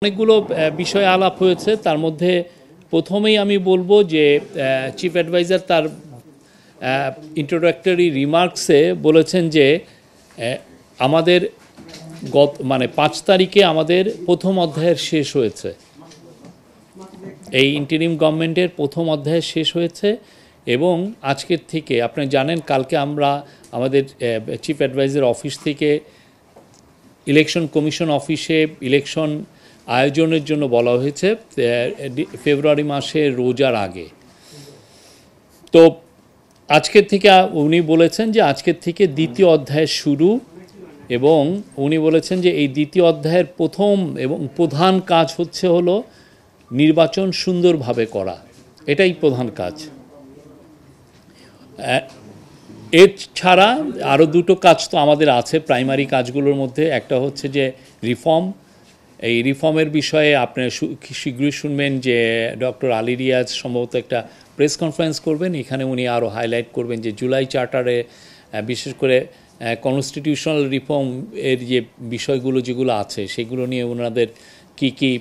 অনেকগুলো বিষয় আলাপ হয়েছে, তার মধ্যে প্রথমেই আমি বলবো যে চিফ অ্যাডভাইজার তার ইন্ট্রোডাক্টরি রিমার্কসে বলেছেন যে আমাদের মানে 5 তারিখে আমাদের প্রথম অধ্যায়ের শেষ হয়েছে, এই ইন্টারিম গভর্নমেন্টের প্রথম অধ্যায় শেষ হয়েছে এবং আজকের থেকে আপনি জানেন কালকে আমরা আমাদের চিফ অ্যাডভাইজার অফিস থেকে ইলেকশন কমিশন অফিসে ইলেকশন আয়োজনের জন্য বলা হয়েছে ফেব্রুয়ারি মাসে রোজার আগে। তো আজকের থেকে উনি বলেছেন যে আজকের থেকে দ্বিতীয় অধ্যায় শুরু এবং উনি বলেছেন যে এই দ্বিতীয় অধ্যায়ের প্রথম এবং প্রধান কাজ হলো নির্বাচন সুন্দরভাবে করা, এটাই প্রধান কাজ। এর ছাড়া আরও দুটো কাজ তো আমাদের আছে প্রাইমারি কাজগুলোর মধ্যে, একটা হচ্ছে যে রিফর্ম। এই রিফর্মের বিষয়ে আপনারা শীঘ্রই শুনবেন যে ডক্টর আলী রিয়াজ সম্ভবত একটা প্রেস কনফারেন্স করবেন, এখানে উনি আরও হাইলাইট করবেন যে জুলাই চার্টারে বিশেষ করে কনস্টিটিউশনাল রিফর্ম এর যে বিষয়গুলো যেগুলো আছে সেগুলো নিয়ে ওনাদের কি কি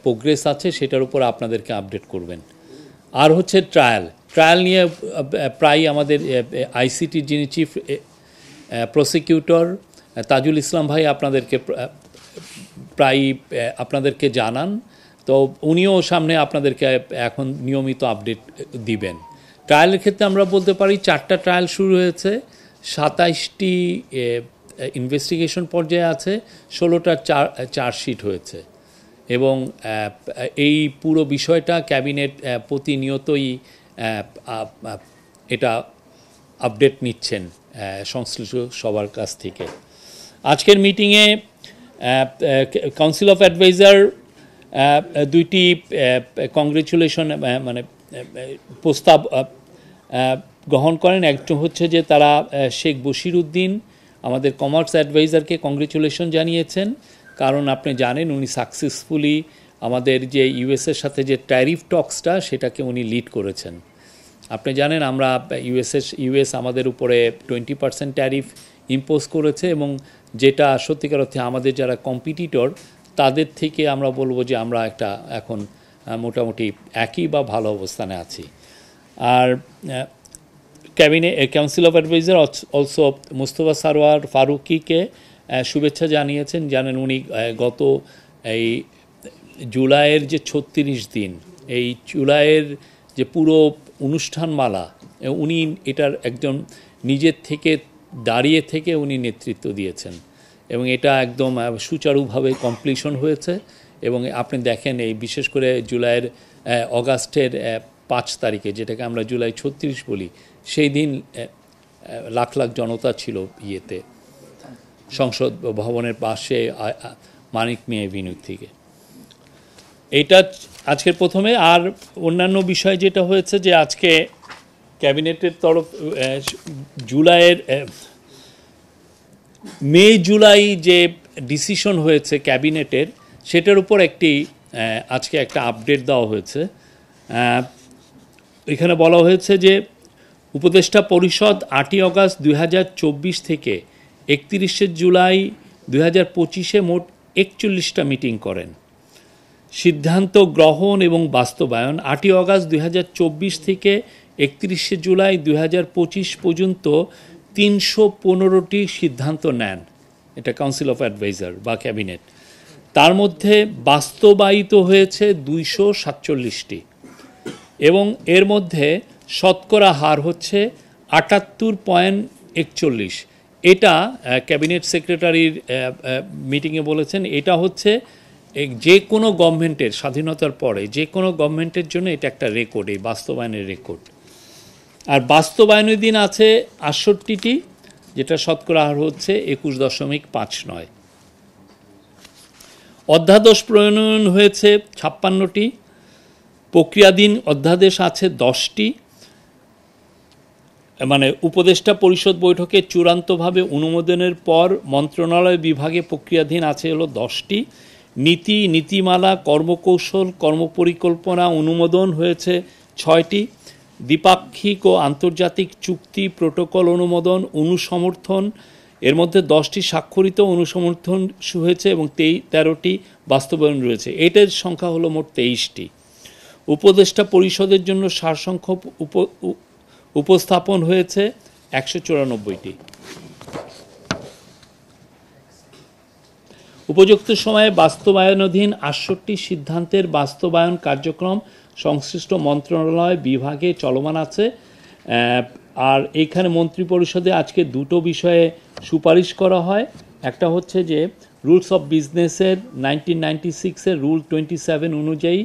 প্রোগ্রেস আছে সেটার উপর আপনাদেরকে আপডেট করবেন। আর হচ্ছে ট্রায়াল নিয়ে প্রায় আমাদের আইসিটির যিনি চিফ প্রসিকিউটর তাজুল ইসলাম ভাই আপনাদেরকে জানান, তো উনিও সামনে আপনাদেরকে এখন নিয়মিত আপডেট দিবেন। ট্রায়ালের ক্ষেত্রে আমরা বলতে পারি 4টা ট্রায়াল শুরু হয়েছে, 27টি ইনভেস্টিগেশন পর্যায়ে আছে, 16টা চার্জশিট হয়েছে এবং এই পুরো বিষয়টা ক্যাবিনেট প্রতিনিয়তই এটা আপডেট নিচ্ছেন সংশ্লিষ্ট সবার কাছ থেকে। আজকের মিটিংয়ে কাউন্সিল অফ অ্যাডভাইজার দুইটি কংগ্রেচুলেশন মানে প্রস্তাব গ্রহণ করেন। একটা হচ্ছে যে তারা শেখ বশির উদ্দিন আমাদের কমার্স অ্যাডভাইজারকে কংগ্রেচুলেশন জানিয়েছেন, কারণ আপনি জানেন উনি সাকসেসফুলি আমাদের যে ইউএসের সাথে যে ট্যারিফ টক্সটা সেটাকে উনি লিড করেছেন। আপনি জানেন আমরা ইউএস আমাদের উপরে 20% ট্যারিফ ইম্পোজ করেছে এবং যেটা সত্যিকার অর্থে আমাদের যারা কম্পিটিটর তাদের থেকে আমরা বলবো যে আমরা একটা এখন মোটামুটি একই বা ভালো অবস্থানে আছি। আর council of adviser also Mustafa Sarwar ফারুকিকে শুভেচ্ছা জানিয়েছেন। জানেন উনি গত এই জুলাইয়ের যে 36 দিন, এই জুলাইয়ের যে পুরো অনুষ্ঠানমালা উনি এটার একদম নিজের থেকে দাঁড়িয়ে থেকে উনি নেতৃত্ব দিয়েছেন এবং এটা একদম সুচারুভাবে কমপ্লিশন হয়েছে। এবং আপনি দেখেন এই বিশেষ করে অগাস্টের 5 তারিখে, যেটাকে আমরা জুলাই 36 বলি, সেই দিন লাখ লাখ জনতা ছিল ইয়েতে সংসদ ভবনের পাশে মানিক মিয়া এভিনিউ থেকে। এইটা আজকের প্রথমে। আর অন্যান্য বিষয় যেটা হয়েছে যে আজকে ক্যাবিনেটের তরফ মে জুলাই যে ডিসিশন হয়েছে ক্যাবিনেটের সেটার উপর আজকে একটা আপডেট দেওয়া হয়েছে। এখানে বলা হয়েছে যে উপদেষ্টা পরিষদ 8ই অগাস্ট 2024 থেকে 31শে জুলাই 2025-এ মোট 41টা মিটিং করেন। সিদ্ধান্ত গ্রহণ এবং বাস্তবায়ন 8ই অগাস্ট 2024 থেকে 31শে জুলাই 2025 পর্যন্ত 315টি সিদ্ধান্ত নেন, এটা কাউন্সিল অফ অ্যাডভাইজার বা ক্যাবিনেট। তার মধ্যে বাস্তবায়িত হয়েছে 247টি এবং এর মধ্যে শতকরা হার হচ্ছে 78.41। এটা ক্যাবিনেট সেক্রেটারির মিটিংয়ে বলেছেন, এটা হচ্ছে যে কোনো গভর্নমেন্টের স্বাধীনতার পরে যে কোনো গভর্নমেন্টের জন্য এটা একটা রেকর্ড, এই বাস্তবায়নের রেকর্ড। আর বাস্তবায়নের দিন আছে 68টি, যেটা শতকরা হার হচ্ছে 21.59। অধ্যাদেশ প্রণয়ন হয়েছে 56টি, প্রক্রিয়াধীন অধ্যাদেশ আছে 10টি, মানে উপদেষ্টা পরিষদ বৈঠকে চূড়ান্তভাবে অনুমোদনের পর মন্ত্রণালয় বিভাগে প্রক্রিয়াধীন আছে 10টি। নীতিমালা, কর্মকৌশল, কর্মপরিকল্পনা অনুমোদন হয়েছে 6টি। দ্বিপাক্ষিক ও আন্তর্জাতিক চুক্তি, প্রোটোকল অনুমোদন, অনুসমর্থন, এর মধ্যে 10টি স্বাক্ষরিত অনুসমর্থন হয়েছে এবং 13টি বাস্তবায়ন রয়েছে। এটার সংখ্যা হলো মোট 23টি। উপদেষ্টা পরিষদের জন্য সারসংক্ষেপ উপস্থাপন হয়েছে 194টি। উপযুক্ত সময়ে বাস্তবায়নাধীন 68টি সিদ্ধান্তের বাস্তবায়ন কার্যক্রম সংশ্লিষ্ট মন্ত্রণালয় বিভাগে চলমান আছে। আর এইখানে মন্ত্রিপরিষদে আজকে দুটো বিষয়ে সুপারিশ করা হয়। একটা হচ্ছে যে রুলস অফ বিজনেসের 1996-এর রুল 27 অনুযায়ী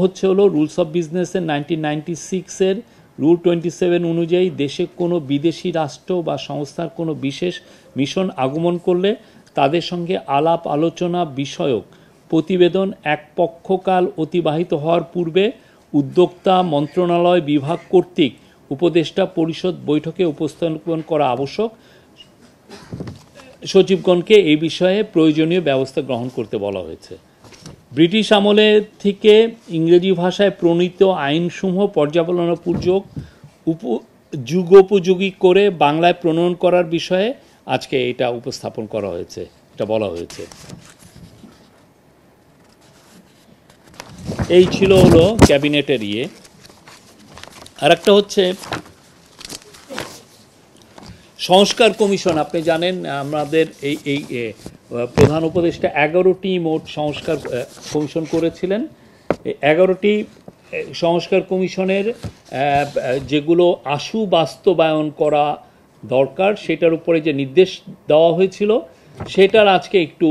হচ্ছে হলো রুলস অফ বিজনেসের 1996-এর রুল 27 অনুযায়ী দেশে কোনো বিদেশি রাষ্ট্র বা সংস্থার কোনো বিশেষ মিশন আগমন করলে তাদের সঙ্গে আলাপ আলোচনা বিষয়ক প্রতিবেদন এক পক্ষকাল অতিবাহিত হওয়ার পূর্বে উদ্যোক্তা মন্ত্রণালয় বিভাগ কর্তৃক উপদেষ্টা পরিষদ বৈঠকে উপস্থাপন করা আবশ্যক। সচিবগণকে এই বিষয়ে প্রয়োজনীয় ব্যবস্থা গ্রহণ করতে বলা হয়েছে। ব্রিটিশ আমলে থেকে ইংরেজি ভাষায় প্রণীত আইনসমূহ পর্যালোচনাপূর্বক যুগোপযোগী করে বাংলায় প্রণয়ন করার বিষয়ে আজকে এটা উপস্থাপন করা হয়েছে, এটা বলা হয়েছে। এই ছিল হলো ক্যাবিনেটের ইয়ে। আর একটা হচ্ছে সংস্কার কমিশন। আপনি জানেন আমাদের এই প্রধান উপদেষ্টা 11টি মোট সংস্কার কমিশন করেছিলেন। 11টি সংস্কার কমিশনের যেগুলো আশু বাস্তবায়ন করা দরকার সেটার উপরে যে নির্দেশ দেওয়া হয়েছিল সেটার আজকে একটু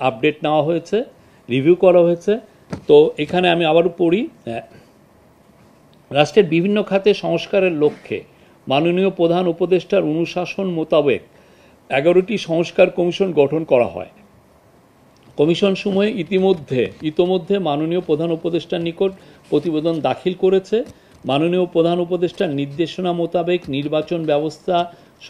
আপডেট নেওয়া হয়েছে, রিভিউ করা হয়েছে। তো এখানে আমি আবারও পড়ি। রাষ্ট্রের বিভিন্ন খাতে সংস্কারের লক্ষ্যে মাননীয় প্রধান উপদেষ্টার অনুশাসন মোতাবেক 11টি সংস্কার কমিশন গঠন করা হয়। কমিশন সমূহে ইতোমধ্যে মাননীয় প্রধান উপদেষ্টার নিকট প্রতিবেদন দাখিল করেছে। মাননীয় প্রধান উপদেষ্টার নির্দেশনা মোতাবেক নির্বাচন ব্যবস্থা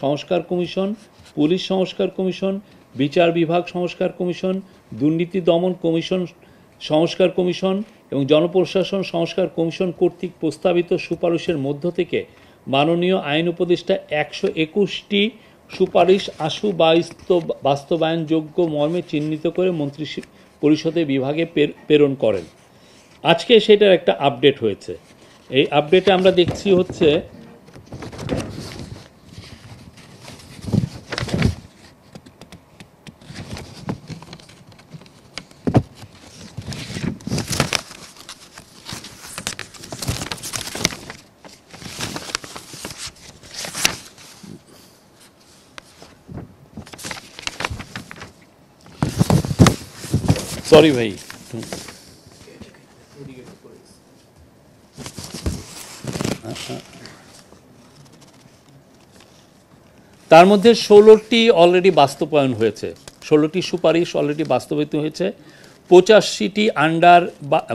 সংস্কার কমিশন, পুলিশ সংস্কার কমিশন, বিচার বিভাগ সংস্কার কমিশন, দুর্নীতি দমন কমিশন সংস্কার কমিশন এবং জনপ্রশাসন সংস্কার কমিশন কর্তৃক প্রস্তাবিত সুপারিশের মধ্য থেকে মাননীয় আইন উপদেষ্টা 121টি সুপারিশ আশু বাস্তবায়নযোগ্য মর্মে চিহ্নিত করে মন্ত্রী পরিষদের বিভাগে প্রেরণ করেন। আজকে সেটার একটা আপডেট হয়েছে। এই আপডেটে আমরা দেখছি হচ্ছে সরি ভাই, তার মধ্যে 16টি অলরেডি বাস্তবায়ন হয়েছে, 16টি সুপারিশ অলরেডি বাস্তবায়িত হয়েছে, 85টি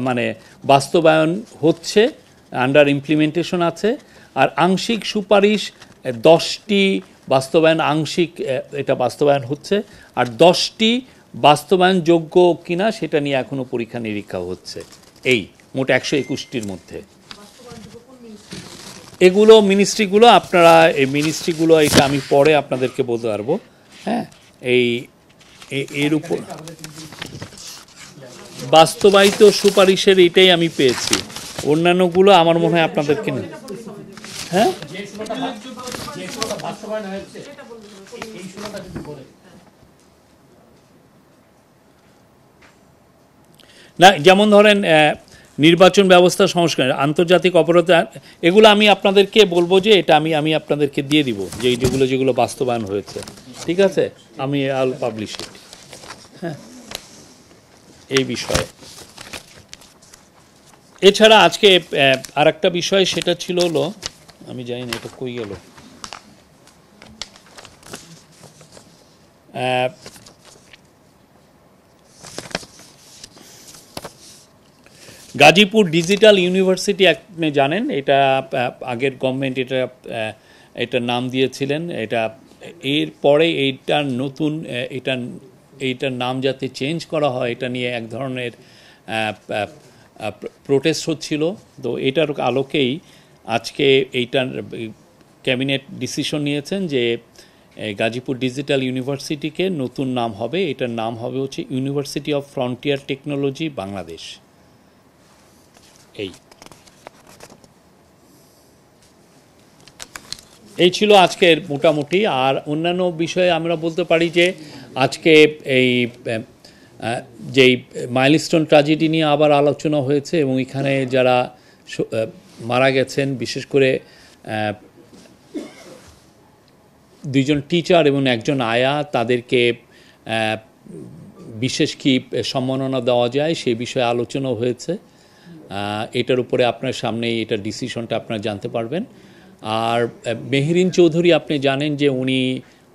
মানে বাস্তবায়ন হচ্ছে, আন্ডার ইমপ্লিমেন্টেশন আছে। আর আংশিক সুপারিশ 10টি বাস্তবায়ন, আংশিক এটা বাস্তবায়ন হচ্ছে। আর 10টি বাস্তবায়নযোগ্য কিনা সেটা নিয়ে এখনও পরীক্ষা নিরীক্ষা হচ্ছে। এই মোট 121টির মধ্যে এগুলো মিনিস্ট্রিগুলো, আপনারা এই মিনিস্ট্রিগুলো এটা আমি পরে আপনাদেরকে বলতে পারবো। হ্যাঁ, এর উপর বাস্তবায়িত সুপারিশের এটাই আমি পেয়েছি, অন্যান্যগুলো আমার মনে হয় আপনাদেরকে নেই। হ্যাঁ, না যেমন ধরেন নির্বাচন ব্যবস্থা সংস্কার, আন্তর্জাতিক অপরাধ, এগুলো আমি আপনাদেরকে বলবো যে এটা আমি আপনাদেরকে দিয়ে দিব যে যেগুলো বাস্তবায়ন হয়েছে। ঠিক আছে, আমি আল পাবলিশ ইট। হ্যাঁ, এই বিষয়ে এছাড়া আজকে আর একটা বিষয় সেটা ছিল হলো, আমি জানি না এটা কই গেল, গাজীপুর ডিজিটাল ইউনিভার্সিটি আপনি জানেন, এটা আগের গভর্নমেন্ট এটার নাম দিয়েছিলেন। এটা এর পরে এইটার নতুন এইটার নাম যাতে চেঞ্জ করা হয় এটা নিয়ে এক ধরনের প্রোটেস্ট হচ্ছিল। তো এটার আলোকেই আজকে এইটার ক্যাবিনেট ডিসিশন নিয়েছেন যে গাজীপুর ডিজিটাল ইউনিভার্সিটিকে নতুন নাম হবে, এটার নাম হবে হচ্ছে university of frontier technology Bangladesh. এই ছিল আজকের মোটামুটি। আর অন্যান্য বিষয়ে আমরা বলতে পারি যে আজকে এই যেই মাইলস্টোন ট্র্যাজেডি নিয়ে আবার আলোচনা হয়েছে, এবং এখানে যারা মারা গেছেন, বিশেষ করে দুইজন টিচার এবং একজন আয়া, তাদেরকে বিশেষ কি সম্মাননা দেওয়া যায় সেই বিষয়ে আলোচনা হয়েছে। এটার উপরে আপনার সামনেই এটা ডিসিশনটা আপনারা জানতে পারবেন। আর মেহরিন চৌধুরী, আপনি জানেন যে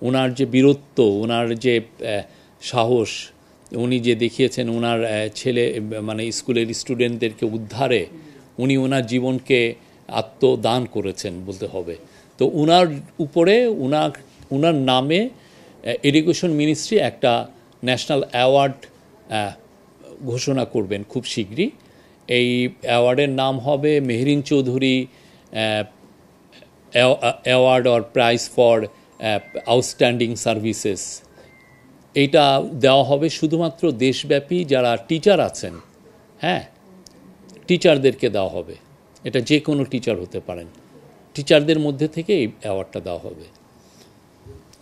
ওনার যে বীরত্ব, ওনার যে সাহস উনি যে দেখিয়েছেন, ওনার ছেলে মানে স্কুলের স্টুডেন্টদেরকে উদ্ধারে উনি ওনার জীবনকে আত্মদান করেছেন বলতে হবে। তো ওনার উপরে ওনার নামে এডুকেশন মিনিস্ট্রি একটা ন্যাশনাল অ্যাওয়ার্ড ঘোষণা করবেন খুব শীঘ্রই। এই অ্যাওয়ার্ডের নাম হবে Mehreen Chowdhury award or prize for outstanding services. এইটা দেওয়া হবে শুধুমাত্র দেশব্যাপী যারা টিচার আছেন, হ্যাঁ, টিচারদেরকে দেওয়া হবে। এটা যে কোনো টিচার হতে পারেন, টিচারদের মধ্যে থেকে এই অ্যাওয়ার্ডটা দেওয়া হবে।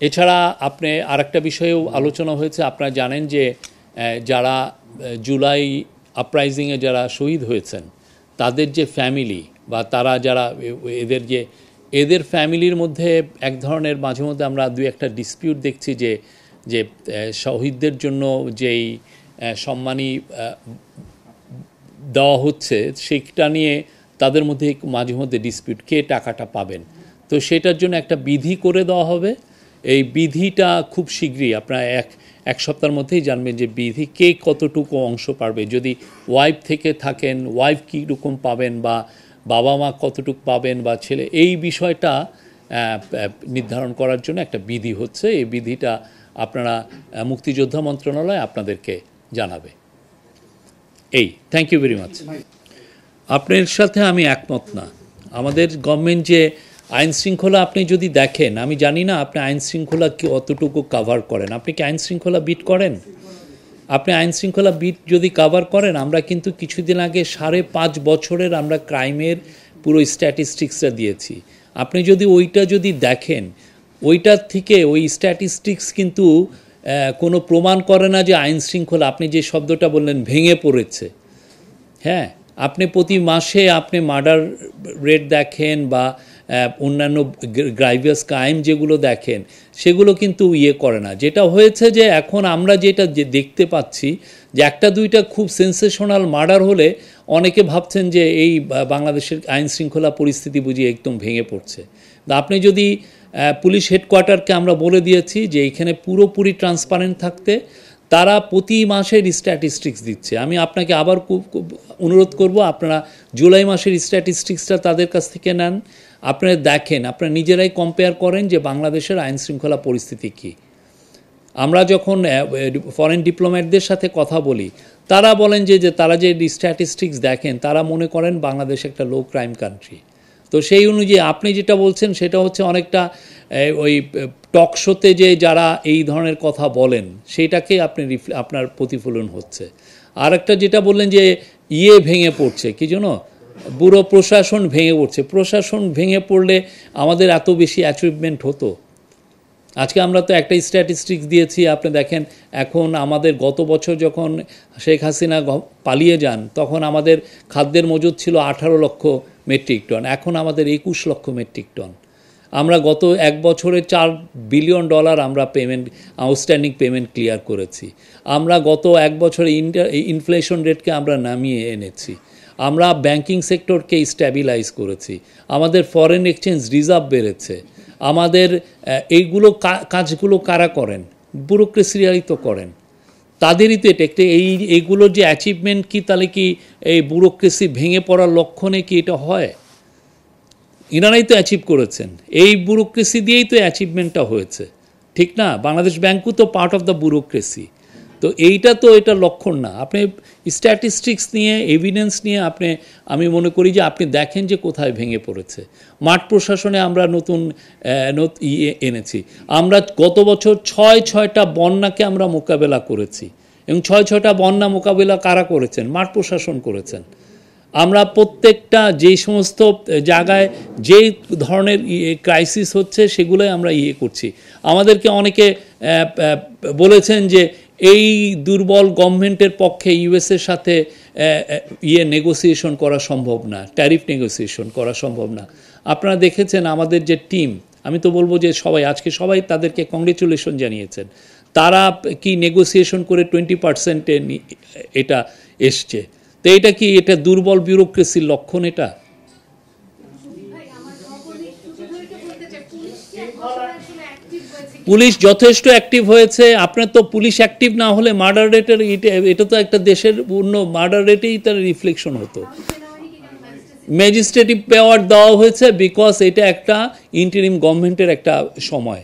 এছাড়া আপনি আরেকটা বিষয়েও আলোচনা হয়েছে, আপনারা জানেন যে যারা জুলাই আপরাইজিংয়ে যারা শহীদ হয়েছেন তাদের যে ফ্যামিলি বা তারা যারা এদের ফ্যামিলির মধ্যে এক ধরনের মাঝে মধ্যে আমরা দুই একটা ডিসপিউট দেখছি যে শহীদদের জন্য যেই সম্মানী দেওয়া হচ্ছে সেটা নিয়ে তাদের মধ্যে মাঝে মধ্যে ডিসপিউট, কে টাকাটা পাবেন। তো সেটার জন্য একটা বিধি করে দেওয়া হবে। এই বিধিটা খুব শীঘ্রই আপনারা এক সপ্তাহের মধ্যেই জানবেন যে বিধি কে কতটুকু অংশ পাবে। যদি ওয়াইফ থেকে থাকেন, ওয়াইফ কীরকম পাবেন, বা বাবা মা কতটুকু পাবেন, বা ছেলে, এই বিষয়টা নির্ধারণ করার জন্য একটা বিধি হচ্ছে। এই বিধিটা আপনারা মুক্তিযোদ্ধা মন্ত্রণালয় আপনাদেরকে জানাবে। Thank you very much. আপনার সাথে আমি একমত না। আমাদের গভর্নমেন্ট যে আইন শৃঙ্খলা আপনি যদি দেখেন, আমি জানি না আপনি আইন শৃঙ্খলা কি অতটুকু কাভার করেন। আপনি কি আইন শৃঙ্খলা বিট করেন? আপনি আইন শৃঙ্খলা বিট যদি কাভার করেন, আমরা কিন্তু কিছুদিন আগে 5.5 বছরের আমরা ক্রাইমের পুরো স্ট্যাটিস্টিক্সটা দিয়েছি। আপনি যদি ওইটা যদি দেখেন, ওইটার থেকে ওই স্ট্যাটিস্টিক্স কিন্তু কোনো প্রমাণ করে না যে আইন শৃঙ্খলা, আপনি যে শব্দটা বললেন, ভেঙে পড়েছে। হ্যাঁ, আপনি প্রতি মাসে আপনি মার্ডার রেট দেখেন বা অন্যান্য গ্রাইভিয়াস ক্রাইম যেগুলো দেখেন, সেগুলো কিন্তু করে না। যেটা হয়েছে যে এখন আমরা যেটা দেখতে পাচ্ছি যে একটা দুইটা খুব সেন্সেশনাল মার্ডার হলে অনেকে ভাবছেন যে এই বাংলাদেশের আইন শৃঙ্খলা পরিস্থিতি বুঝি একদম ভেঙে পড়ছে। আপনি যদি পুলিশ হেডকোয়ার্টারকে আমরা বলে দিয়েছি যে এখানে পুরোপুরি ট্রান্সপারেন্ট থাকতে, তারা প্রতি মাসের স্ট্যাটিস্টিক্স দিচ্ছে। আমি আপনাকে আবার অনুরোধ করব, আপনারা জুলাই মাসের স্ট্যাটিস্টিক্সটা তাদের কাছ থেকে নেন, আপনারা দেখেন, আপনারা নিজেরাই কম্পেয়ার করেন যে বাংলাদেশের আইন শৃঙ্খলা পরিস্থিতি কী। আমরা যখন ফরেন ডিপ্লোম্যাটদের সাথে কথা বলি, তারা বলেন যে তারা যে স্ট্যাটিস্টিক্স দেখেন, তারা মনে করেন বাংলাদেশ একটা লো ক্রাইম কান্ট্রি। তো সেই অনুযায়ী আপনি যেটা বলছেন সেটা হচ্ছে অনেকটা ওই টক শোতে যে যারা এই ধরনের কথা বলেন সেইটাকে আপনার প্রতিফলন হচ্ছে। আর একটা যেটা বললেন যে ভেঙে পড়ছে, কি জন্য পুরো প্রশাসন ভেঙে পড়ছে। প্রশাসন ভেঙে পড়লে আমাদের এত বেশি অ্যাচিভমেন্ট হতো। আজকে আমরা তো একটা স্ট্যাটিস্টিক্স দিয়েছি, আপনি দেখেন এখন আমাদের গত বছর যখন শেখ হাসিনা পালিয়ে যান, তখন আমাদের খাদ্যের মজুদ ছিল 18 লক্ষ মেট্রিক টন, এখন আমাদের 21 লক্ষ মেট্রিক টন। আমরা গত এক বছরে $4 বিলিয়ন আমরা আউটস্ট্যান্ডিং পেমেন্ট ক্লিয়ার করেছি। আমরা গত এক বছরে ইনফ্লেশন রেটকে আমরা নামিয়ে এনেছি। আমরা ব্যাংকিং সেক্টরকে স্ট্যাবিলাইজ করেছি। আমাদের ফরেন এক্সচেঞ্জ রিজার্ভ বেড়েছে। আমাদের কাজগুলো কারা করেন? ব্যুরোক্রেসিরাই তো করেন, তাদেরই তো এটা। এইগুলোর যে অ্যাচিভমেন্ট কি, তাহলে কি এই ব্যুরোক্রেসি ভেঙে পড়ার লক্ষণে কি এটা হয়? ইনারাই তো অ্যাচিভ করেছেন, এই ব্যুরোক্রেসি দিয়েই তো অ্যাচিভমেন্টটা হয়েছে, ঠিক না? বাংলাদেশ ব্যাংকও তো পার্ট অফ দ্য ব্যুরোক্রেসি। তো এইটা তো এটা লক্ষণ না। আপনি স্ট্যাটিস্টিক্স নিয়ে এভিডেন্স নিয়ে আমি মনে করি যে আপনি দেখেন যে কোথায় ভেঙে পড়েছে। মাঠ প্রশাসনে আমরা নতুন এনেছি। আমরা গত বছর 6টা বন্যাকে আমরা মোকাবেলা করেছি, এবং 6টা বন্যা মোকাবেলা কারা করেছেন? মাঠ প্রশাসন করেছেন। আমরা প্রত্যেকটা যেই সমস্ত জায়গায় যেই ধরনের ক্রাইসিস হচ্ছে সেগুলোই আমরা করছি। আমাদেরকে অনেকে বলেছেন যে এই দুর্বল গভর্নমেন্টের পক্ষে ইউএসের সাথে নেগোসিয়েশন করা সম্ভব না, ট্যারিফ নেগোসিয়েশন করা সম্ভব না। আপনারা দেখেছেন আমাদের যে টিম, আমি তো বলবো যে তাদেরকে কংগ্রেচুলেশন জানিয়েছেন। তারা কি নেগোসিয়েশন করে 20%-এ এটা এসছে। তো এটা দুর্বল বিউরোক্রেসির লক্ষণ। এটা পুলিশ যথেষ্ট অ্যাক্টিভ হয়েছে। আপনার তো পুলিশ অ্যাক্টিভ না হলে মার্ডার রেটের এটা তো একটা দেশের পূর্ণ মার্ডার রেটেই তার রিফ্লেকশন হতো। ম্যাজিস্ট্রেটিভ পাওয়ার দেওয়া হয়েছে বিকজ এটা একটা ইন্টারিম গভর্নমেন্টের একটা সময়।